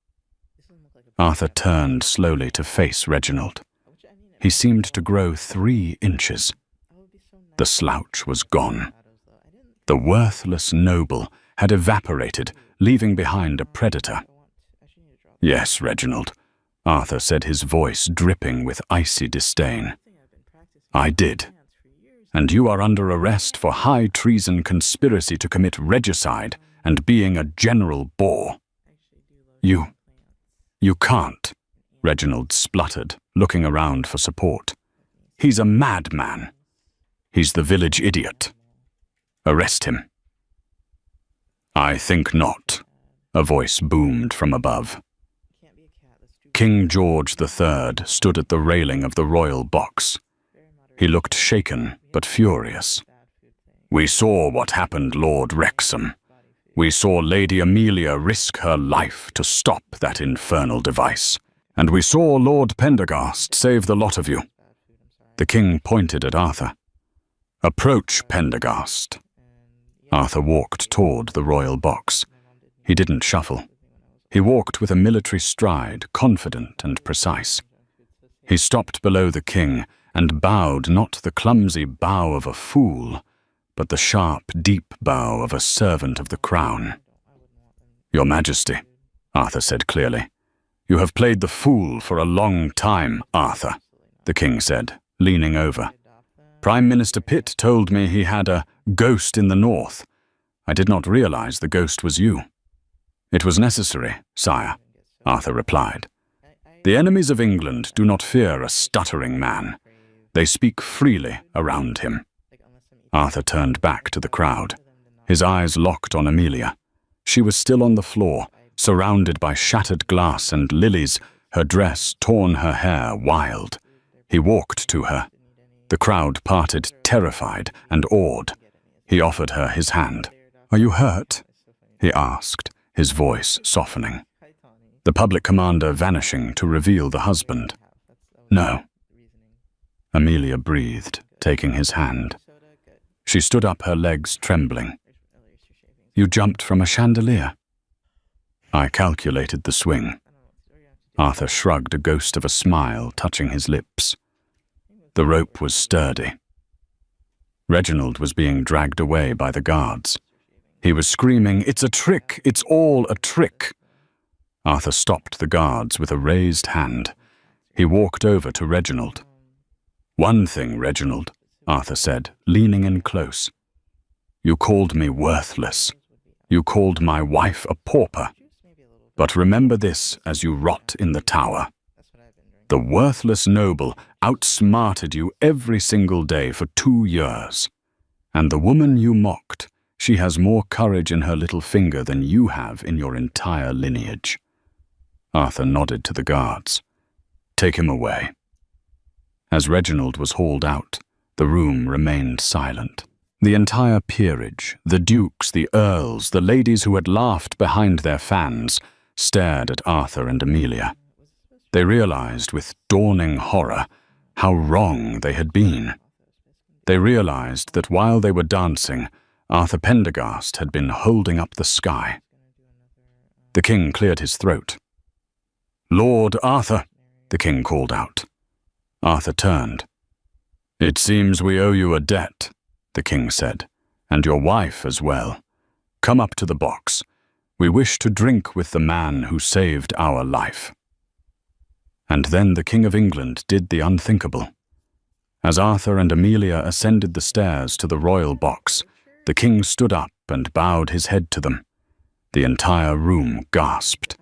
Arthur turned slowly to face Reginald. He seemed to grow 3 inches. The slouch was gone. The worthless noble had evaporated, leaving behind a predator. "Yes, Reginald," Arthur said, his voice dripping with icy disdain. "I did. And you are under arrest for high treason, conspiracy to commit regicide, and being a general bore." You can't," Reginald spluttered, looking around for support. "He's a madman. He's the village idiot. Arrest him." "I think not," a voice boomed from above. King George III stood at the railing of the royal box. He looked shaken but furious. "We saw what happened, Lord Wrexham. We saw Lady Amelia risk her life to stop that infernal device. And we saw Lord Pendergast save the lot of you." The king pointed at Arthur. "Approach, Pendergast." Arthur walked toward the royal box. He didn't shuffle. He walked with a military stride, confident and precise. He stopped below the king and bowed not the clumsy bow of a fool, but the sharp, deep bow of a servant of the crown. "Your Majesty," Arthur said clearly. "You have played the fool for a long time, Arthur," the king said, leaning over. "Prime Minister Pitt told me he had a ghost in the north. I did not realize the ghost was you." "It was necessary, sire," Arthur replied. "The enemies of England do not fear a stuttering man. They speak freely around him." Arthur turned back to the crowd. His eyes locked on Amelia. She was still on the floor, surrounded by shattered glass and lilies, her dress torn, her hair wild. He walked to her. The crowd parted, terrified and awed. He offered her his hand. "Are you hurt?" he asked, his voice softening. The public commander vanishing to reveal the husband. "No." Amelia breathed, taking his hand. She stood up, her legs trembling. "You jumped from a chandelier." "I calculated the swing." Arthur shrugged, a ghost of a smile touching his lips. The rope was sturdy. Reginald was being dragged away by the guards. He was screaming, "It's a trick! It's all a trick!" Arthur stopped the guards with a raised hand. He walked over to Reginald. "One thing, Reginald," Arthur said, leaning in close. "You called me worthless. You called my wife a pauper. But remember this as you rot in the tower. The worthless noble outsmarted you every single day for 2 years. And the woman you mocked, she has more courage in her little finger than you have in your entire lineage." Arthur nodded to the guards. "Take him away." As Reginald was hauled out, the room remained silent. The entire peerage, the dukes, the earls, the ladies who had laughed behind their fans, stared at Arthur and Amelia. They realized with dawning horror how wrong they had been. They realized that while they were dancing, Arthur Pendergast had been holding up the sky. The king cleared his throat. "Lord Arthur," the king called out. Arthur turned. "It seems we owe you a debt," the king said, "and your wife as well. Come up to the box. We wish to drink with the man who saved our life." And then the King of England did the unthinkable. As Arthur and Amelia ascended the stairs to the royal box, the king stood up and bowed his head to them. The entire room gasped.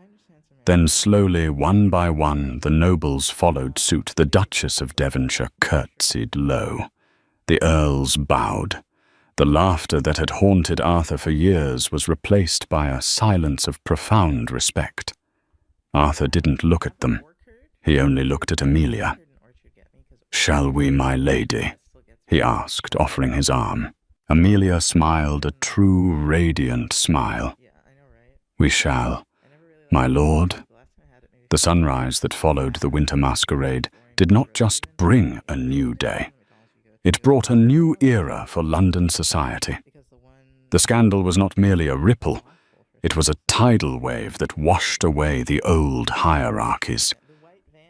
Then slowly, one by one, the nobles followed suit. The Duchess of Devonshire curtsied low. The earls bowed. The laughter that had haunted Arthur for years was replaced by a silence of profound respect. Arthur didn't look at them. He only looked at Amelia. "Shall we, my lady?" he asked, offering his arm. Amelia smiled, a true, radiant smile. "We shall, my lord." The sunrise that followed the winter masquerade did not just bring a new day. It brought a new era for London society. The scandal was not merely a ripple, it was a tidal wave that washed away the old hierarchies.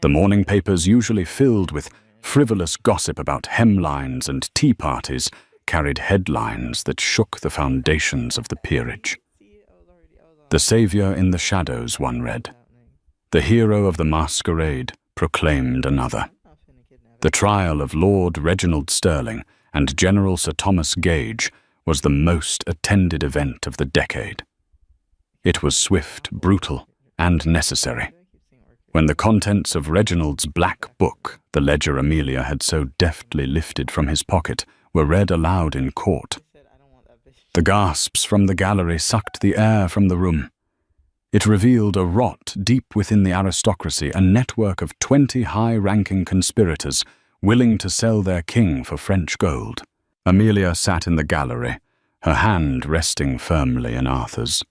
The morning papers, usually filled with frivolous gossip about hemlines and tea parties, carried headlines that shook the foundations of the peerage. "The savior in the shadows," one read. "The hero of the masquerade," proclaimed another. The trial of Lord Reginald Sterling and General Sir Thomas Gage was the most attended event of the decade. It was swift, brutal, and necessary. When the contents of Reginald's black book, the ledger Amelia had so deftly lifted from his pocket, were read aloud in court, the gasps from the gallery sucked the air from the room. It revealed a rot deep within the aristocracy, a network of 20 high-ranking conspirators willing to sell their king for French gold. Amelia sat in the gallery, her hand resting firmly in Arthur's.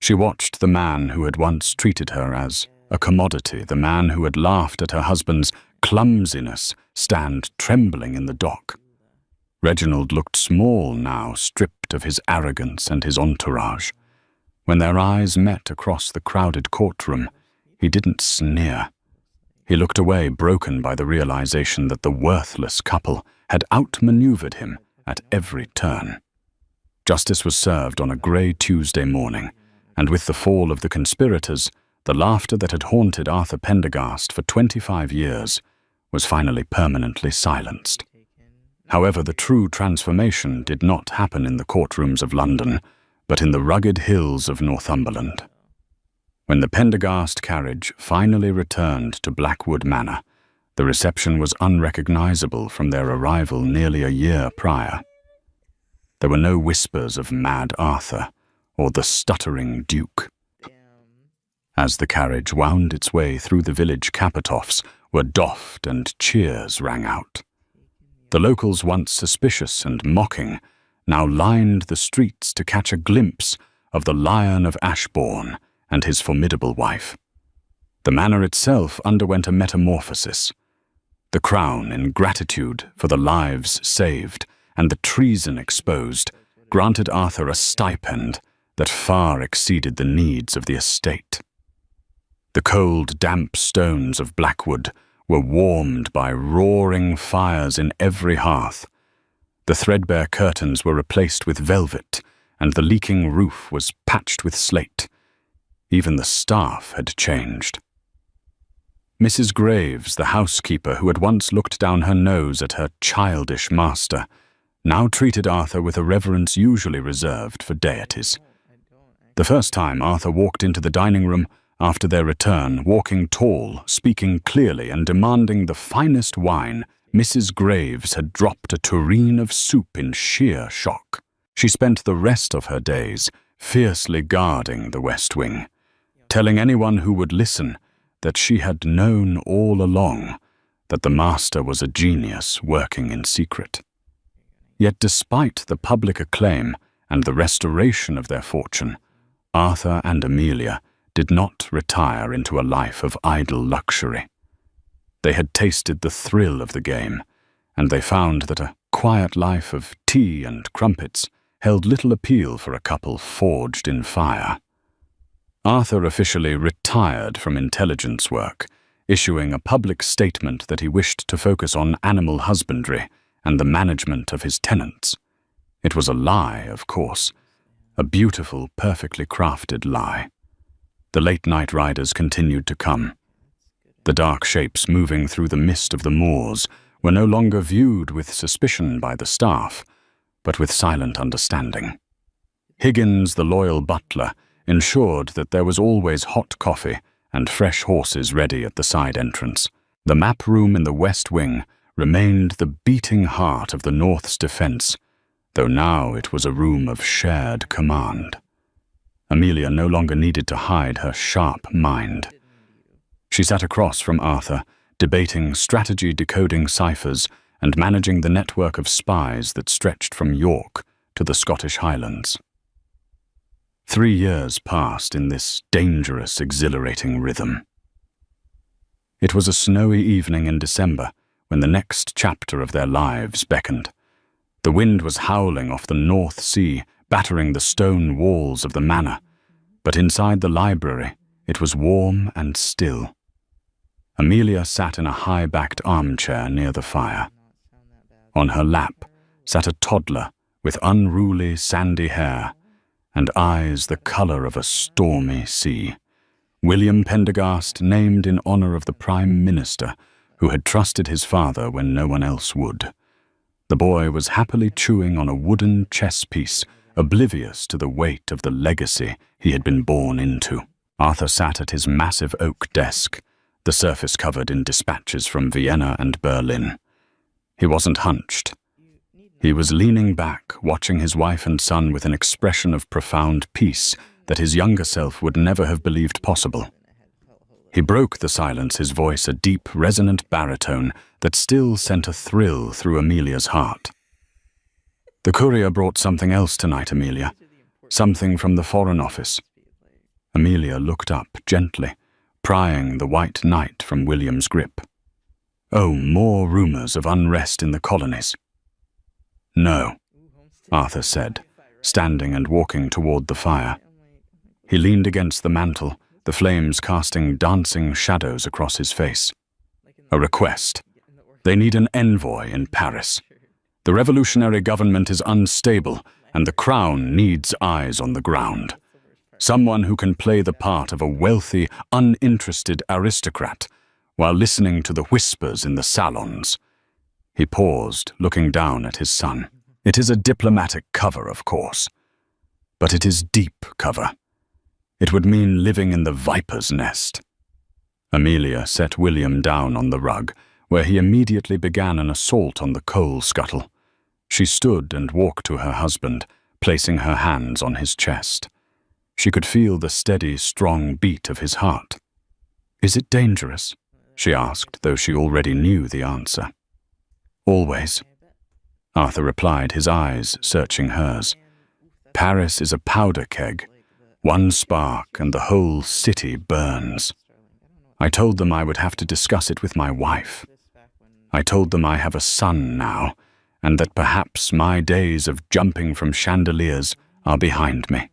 She watched the man who had once treated her as a commodity, the man who had laughed at her husband's clumsiness, stand trembling in the dock. Reginald looked small now, stripped of his arrogance and his entourage. When their eyes met across the crowded courtroom, he didn't sneer. He looked away, broken by the realization that the worthless couple had outmaneuvered him at every turn. Justice was served on a grey Tuesday morning, and with the fall of the conspirators, the laughter that had haunted Arthur Pendergast for 25 years was finally permanently silenced. However, the true transformation did not happen in the courtrooms of London, but in the rugged hills of Northumberland. When the Pendergast carriage finally returned to Blackwood Manor, the reception was unrecognizable from their arrival nearly a year prior. There were no whispers of Mad Arthur or the stuttering Duke. As the carriage wound its way through the village capitoffs, were doffed and cheers rang out. The locals, once suspicious and mocking, now lined the streets to catch a glimpse of the Lion of Ashbourne and his formidable wife. The manor itself underwent a metamorphosis. The crown, in gratitude for the lives saved and the treason exposed, granted Arthur a stipend that far exceeded the needs of the estate. The cold, damp stones of Blackwood were warmed by roaring fires in every hearth. The threadbare curtains were replaced with velvet, and the leaking roof was patched with slate. Even the staff had changed. Mrs. Graves, the housekeeper who had once looked down her nose at her childish master, now treated Arthur with a reverence usually reserved for deities. The first time Arthur walked into the dining room after their return, walking tall, speaking clearly, and demanding the finest wine, Mrs. Graves had dropped a tureen of soup in sheer shock. She spent the rest of her days fiercely guarding the West Wing, telling anyone who would listen that she had known all along that the master was a genius working in secret. Yet despite the public acclaim and the restoration of their fortune, Arthur and Amelia did not retire into a life of idle luxury. They had tasted the thrill of the game, and they found that a quiet life of tea and crumpets held little appeal for a couple forged in fire. Arthur officially retired from intelligence work, issuing a public statement that he wished to focus on animal husbandry and the management of his tenants. It was a lie, of course, a beautiful, perfectly crafted lie. The late-night riders continued to come. The dark shapes moving through the mist of the moors were no longer viewed with suspicion by the staff, but with silent understanding. Higgins, the loyal butler, ensured that there was always hot coffee and fresh horses ready at the side entrance. The map room in the West Wing remained the beating heart of the North's defense, though now it was a room of shared command. Amelia no longer needed to hide her sharp mind. She sat across from Arthur, debating strategy decoding ciphers and managing the network of spies that stretched from York to the Scottish Highlands. 3 years passed in this dangerous, exhilarating rhythm. It was a snowy evening in December when the next chapter of their lives beckoned. The wind was howling off the North Sea, battering the stone walls of the manor, but inside the library it was warm and still. Amelia sat in a high-backed armchair near the fire. On her lap sat a toddler with unruly, sandy hair and eyes the color of a stormy sea. William Pendergast, named in honor of the Prime Minister, who had trusted his father when no one else would. The boy was happily chewing on a wooden chess piece, oblivious to the weight of the legacy he had been born into. Arthur sat at his massive oak desk, the surface covered in dispatches from Vienna and Berlin. He wasn't hunched. He was leaning back, watching his wife and son with an expression of profound peace that his younger self would never have believed possible. He broke the silence, his voice a deep, resonant baritone that still sent a thrill through Amelia's heart. "The courier brought something else tonight, Amelia. Something from the Foreign Office." Amelia looked up gently, prying the white knight from William's grip. "Oh, more rumors of unrest in the colonies." "No," Arthur said, standing and walking toward the fire. He leaned against the mantel, the flames casting dancing shadows across his face. A request. They need an envoy in Paris. The revolutionary government is unstable, and the crown needs eyes on the ground. Someone who can play the part of a wealthy, uninterested aristocrat while listening to the whispers in the salons. He paused, looking down at his son. It is a diplomatic cover, of course, but it is deep cover. It would mean living in the viper's nest. Amelia set William down on the rug, where he immediately began an assault on the coal scuttle. She stood and walked to her husband, placing her hands on his chest. She could feel the steady, strong beat of his heart. "Is it dangerous?" she asked, though she already knew the answer. "Always," Arthur replied, his eyes searching hers. "Paris is a powder keg. One spark and the whole city burns. I told them I would have to discuss it with my wife. I told them I have a son now, and that perhaps my days of jumping from chandeliers are behind me."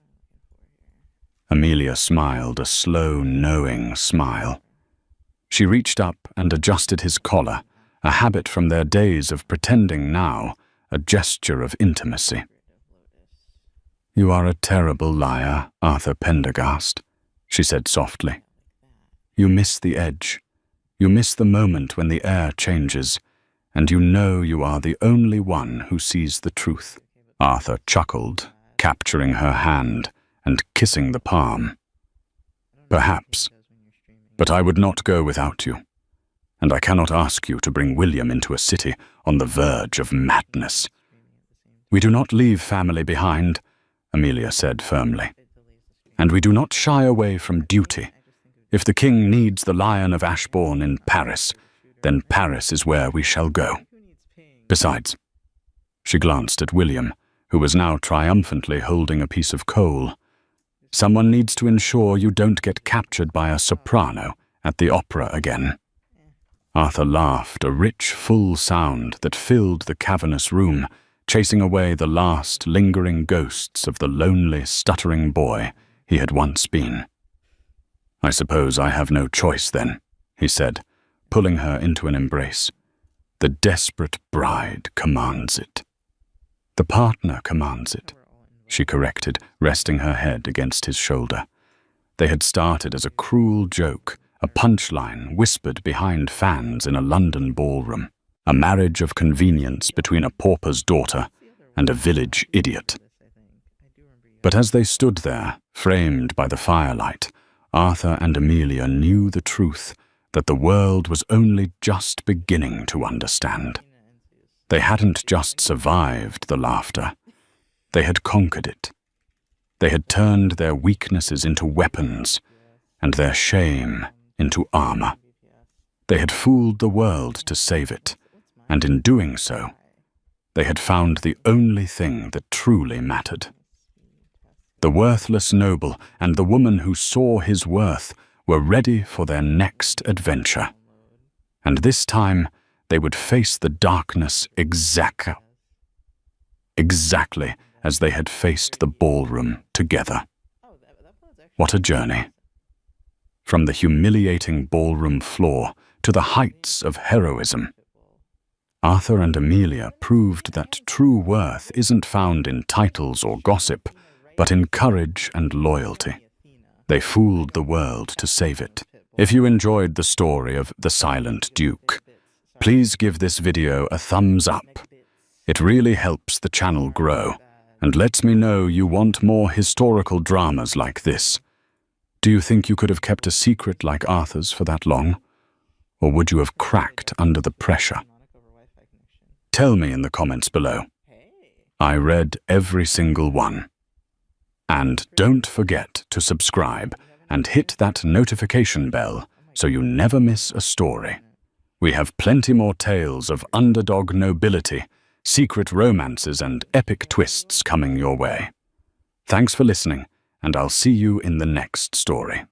Amelia smiled, a slow, knowing smile. She reached up and adjusted his collar, a habit from their days of pretending now, a gesture of intimacy. "You are a terrible liar, Arthur Pendergast," she said softly. "You miss the edge. You miss the moment when the air changes, and you know you are the only one who sees the truth." Arthur chuckled, capturing her hand and kissing the palm. "Perhaps, but I would not go without you, and I cannot ask you to bring William into a city on the verge of madness." "We do not leave family behind," Amelia said firmly, "and we do not shy away from duty. If the king needs the Lion of Ashbourne in Paris, then Paris is where we shall go. Besides," she glanced at William, who was now triumphantly holding a piece of coal, "someone needs to ensure you don't get captured by a soprano at the opera again." Arthur laughed, a rich, full sound that filled the cavernous room, chasing away the last lingering ghosts of the lonely, stuttering boy he had once been. "I suppose I have no choice then," he said, pulling her into an embrace. "The desperate bride commands it." "The partner commands it," she corrected, resting her head against his shoulder. They had started as a cruel joke, a punchline whispered behind fans in a London ballroom, a marriage of convenience between a pauper's daughter and a village idiot. But as they stood there, framed by the firelight, Arthur and Amelia knew the truth that the world was only just beginning to understand. They hadn't just survived the laughter. They had conquered it. They had turned their weaknesses into weapons and their shame into armor. They had fooled the world to save it, and in doing so, they had found the only thing that truly mattered. The worthless noble and the woman who saw his worth were ready for their next adventure. And this time, they would face the darkness exactly as they had faced the ballroom together. What a journey. From the humiliating ballroom floor to the heights of heroism. Arthur and Amelia proved that true worth isn't found in titles or gossip, but in courage and loyalty. They fooled the world to save it. If you enjoyed the story of The Silent Duke, please give this video a thumbs up. It really helps the channel grow and lets me know you want more historical dramas like this. Do you think you could have kept a secret like Arthur's for that long? Or would you have cracked under the pressure? Tell me in the comments below. I read every single one. And don't forget to subscribe and hit that notification bell so you never miss a story. We have plenty more tales of underdog nobility, secret romances, and epic twists coming your way. Thanks for listening, and I'll see you in the next story.